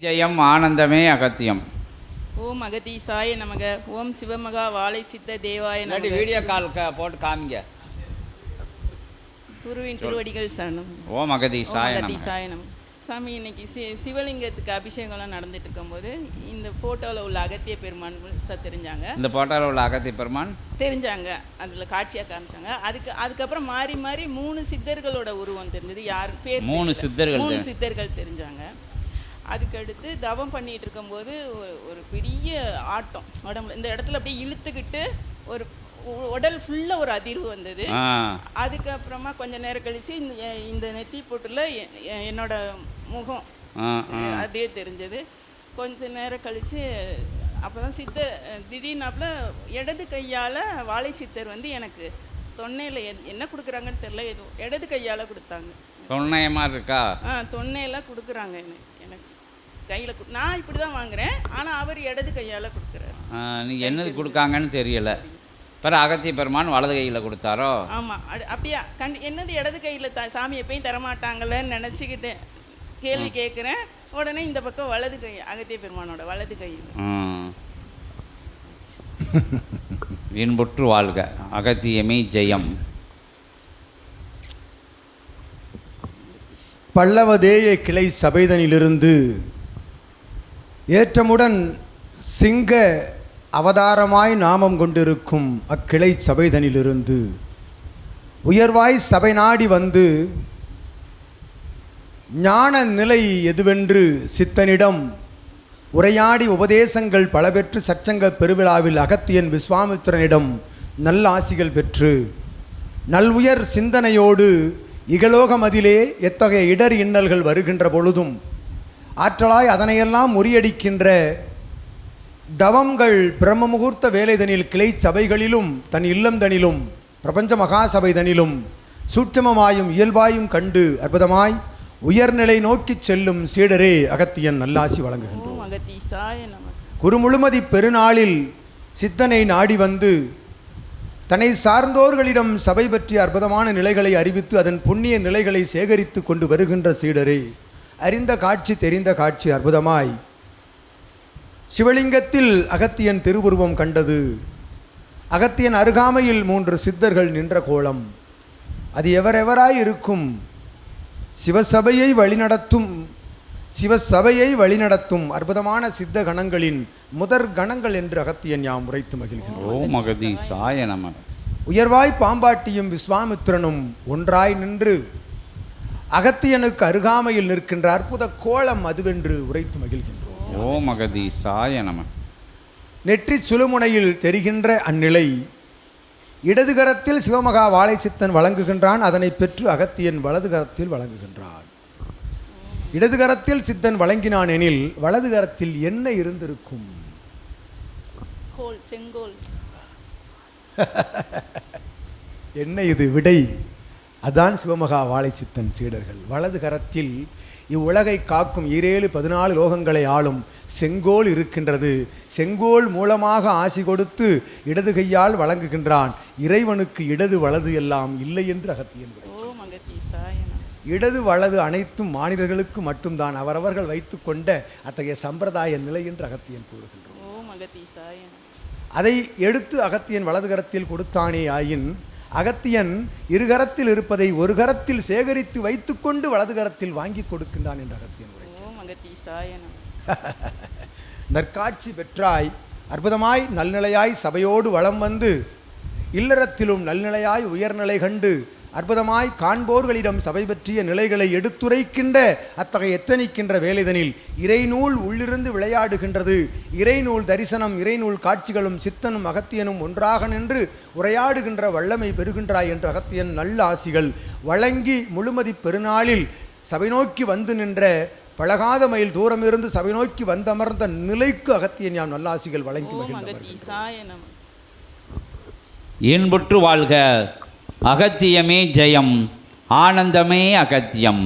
ஜெயம் ஆனந்தமே அகத்தியம். ஓம் அகதீசாய நமக. ஓம் சிவமகா வாழை சித்த தேவாய நமக. வீடியோ கால் போட்டு காமிங்க. குருவின் திருவடிகள் சரணம். ஓம் அகதீசாய நமக. சாமி, இன்னைக்கு சிவலிங்கத்துக்கு அபிஷேகம்லாம் நடந்துட்டு இருக்கும்போது இந்த ஃபோட்டோவில் உள்ள அகத்திய பெருமான் தெரிஞ்சாங்க. இந்த ஃபோட்டோவில் உள்ள அகத்திய பெருமான் தெரிஞ்சாங்க, அதில் காட்சியாக காமிச்சாங்க. அதுக்கப்புறம் மாறி மாறி 3 சித்தர்களோட உருவம் தெரிஞ்சது. யார் பேர்? 3 சித்தர்கள் தெரிஞ்சாங்க. அதுக்கடுத்து தவம் பண்ணிகிட்டு இருக்கும்போது ஒரு பெரிய ஆட்டம் உடம்புல, இந்த இடத்துல அப்படியே இழுத்துக்கிட்டு ஒரு உடல் ஃபுல்லாக ஒரு அதிர்வு வந்தது. அதுக்கப்புறமா கொஞ்சம் நேரம் கழித்து இந்த நெத்தி போட்டுல என்னோட முகம் அதே தெரிஞ்சது. கொஞ்ச நேரம் கழித்து அப்போ தான் திடீர்னாப்புல இடது கையால் வாழை சித்தர் எனக்கு தொன்னையில் என்ன கொடுக்குறாங்கன்னு தெரில, எதுவும் இடது கையால் கொடுத்தாங்க. தொன்னையமாக இருக்கா? தொன்னையெல்லாம் கொடுக்குறாங்க எனக்கு கையில். நான் இப்படி தான் வாங்குறேன், ஆனால் அவர் இடது கையால் கொடுக்குறாரு. நீங்கள் என்னது கொடுக்காங்கன்னு தெரியலை. பிற அகத்திய பெருமான் வலது கையில் கொடுத்தாரோ? ஆமாம், அப்படியா? என்னது இடது கையில் சாமி எப்பயும் தரமாட்டாங்களேன்னு நினச்சிக்கிட்டு கேள்வி கேட்குறேன். உடனே இந்த பக்கம் வலது கை, அகத்திய பெருமானோட வலது கையில். இன்புற்று வாழ்க. அகத்தியமே ஜெயம். பல்லவதேய கிளை சபைதனிலிருந்து ஏற்றமுடன் சிங்க அவதாரமாய் நாமம் கொண்டிருக்கும் அக்கிளை சபைதனிலிருந்து உயர்வாய் சபை நாடி வந்து ஞான நிலை எதுவென்று சித்தனிடம் உரையாடி உபதேசங்கள் பல பெற்று சச்சங்க பெருவிழாவில் அகத்தியன் விஸ்வாமித்திரனிடம் நல்ல ஆசிகள் பெற்று நல்உயர் சிந்தனையோடு இகலோகமதிலே எத்தகைய இடர் இன்னல்கள் வருகின்ற பொழுதும் ஆற்றலாய் அதனையெல்லாம் முறியடிக்கின்ற தவங்கள் பிரம்ம முகூர்த்த வேலைதனில் கிளை சபைகளிலும் தன் இல்லந்தனிலும் பிரபஞ்ச மகாசபைதனிலும் சூட்சமமாயும் இயல்பாயும் கண்டு அற்புதமாய் உயர்நிலை நோக்கி செல்லும் சீடரே அகத்தியன் நல்லாசி வழங்குகின்றோம். குருமுழுமதி பெருநாளில் சித்தனை நாடி வந்து தன்னை சார்ந்தோர்களிடம் சபை பற்றிய அற்புதமான நிலைகளை அறிவித்து அதன் புண்ணிய நிலைகளை சேகரித்து கொண்டு வருகின்ற சீடரே, அறிந்த காட்சி தெரிந்த காட்சி அற்புதமாய் சிவலிங்கத்தில் அகத்தியன் திருவுருவம் கண்டது. அகத்தியன் அருகாமையில் 3 சித்தர்கள் நின்ற கோலம். அது எவரெவராய் இருக்கும்? சிவசபையை வழிநடத்தும் அற்புதமான சித்த கணங்களின் முதற் கணங்கள் என்று அகத்தியன் யாம் உரைத்து மகிழ்கிறோம். உயர்வாய் பாம்பாட்டியும் விஸ்வாமித்திரனும் ஒன்றாய் நின்று அகத்தியனுக்கு அருகாமையில் நிற்கின்ற அற்புத கோலம் அதுவென்று உரைத்து மகிழ்கின்றோம். ஓம் அகதீசாய நம. நெற்றி சுழுமுனையில் தெரிகின்ற அந்நிலை இடது கரத்தில் சிவமகா வாழை சித்தன் வழங்குகின்றான். அதனை பெற்று அகத்தியன் வலது கரத்தில் வழங்குகின்றான். இடது கரத்தில் சித்தன் வழங்கினான் எனில் வலது கரத்தில் என்ன இருந்திருக்கும்? என்ன இது? விடை. அதான் சிவமகா வாழை சித்தன் சீடர்கள். வலது கரத்தில் இவ்வுலகை காக்கும் 14 லோகங்களை ஆளும் செங்கோல் இருக்கின்றது. செங்கோல் மூலமாக ஆசி கொடுத்து இடது கையால் வழங்குகின்றான். இறைவனுக்கு இடது வலது எல்லாம் இல்லை என்று அகத்தியன். இடது வலது அனைத்தும் மாநிலர்களுக்கு மட்டும்தான் அவரவர்கள் வைத்து கொண்ட அத்தகைய சம்பிரதாய நிலை என்று அகத்தியன் கூறுகின்றோம். அதை எடுத்து அகத்தியன் வலது கரத்தில் கொடுத்தானே ஆயின் அகத்தியன் இருகரத்தில் இருப்பதை ஒரு கரத்தில் சேகரித்து வைத்துக்கொண்டு வலது கரத்தில் வாங்கி கொடுக்கின்றான் என்று அகத்தியன் நற்காட்சி பெற்றாய் அற்புதமாய் நல்நிலையாய் சபையோடு வலம் வந்து இல்லறத்திலும் நல்நிலையாய் உயர்நிலை கண்டு அற்புதமாய் காண்போர்களிடம் சபை பற்றிய நிலைகளை எடுத்துரைக்கின்ற அத்தகைய எத்தனிக்கின்ற வேலைதனில் இறைநூல் உள்ளிருந்து விளையாடுகின்றது. இறைநூல் தரிசனம், இறைநூல் காட்சிகளும் சித்தனும் அகத்தியனும் ஒன்றாக நின்று உரையாடுகின்ற வல்லமை பெறுகின்றாய் என்று அகத்தியன் நல்ல ஆசிகள் வழங்கி முழுமதி பெருநாளில் சபை நோக்கி வந்து நின்ற பழகாத மைல் தூரமிருந்து சபை நோக்கி வந்தமர்ந்த நிலைக்கு அகத்தியன் யாம் நல்லாசிகள் வழங்கி மகிழ்ந்தார். இன்புற்று வாழ்க. அகத்தியமே ஜெயம். ஆனந்தமே அகத்தியம்.